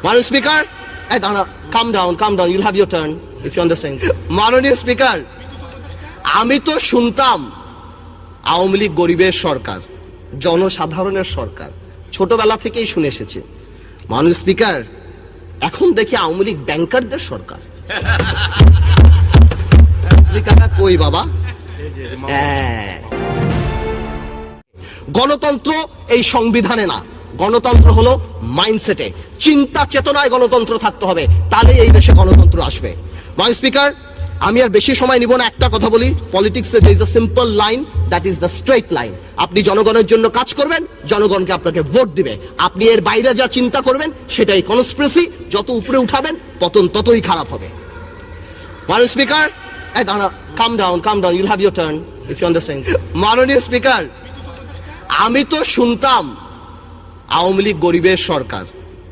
মাননীয় speaker, calm down, you'll have your turn if you understand. মাননীয় speaker, আমি তো শুনতাম আওয়ামী লীগ গরিবের সরকার, জনসাধারণের সরকার, ছোটবেলা থেকেই শুনে এসেছি। মাননীয় স্পিকার, এখন দেখি আওয়ামী লীগ ব্যাংকারদের সরকার। কই বাবা? গণতন্ত্র এই সংবিধানে না, গণতন্ত্র হলো মাইন্ডসেটে, চিন্তা চেতনায় গণতন্ত্র থাকতে হবে, তাহলে এই দেশে গণতন্ত্র আসবে। মাননীয় স্পিকার, আমি আর বেশি সময় নিব না, একটা কথা বলি, পলিটিক্সে there is a simple line, that is the straight line. আপনি জনগণের জন্য কাজ করবেন, জনগণকে আপনাকে ভোট দিবে। আপনি এর বাইরে যা চিন্তা করবেন সেটাই কনস্পিরেসি, যত উপরে উঠাবেন পতন ততই খারাপ হবে। মাননীয় speaker, calm down, you'll have your turn if you understand. মাননীয় স্পিকার, আমি তো শুনতাম আওয়ামী লীগ গরিবের সরকার,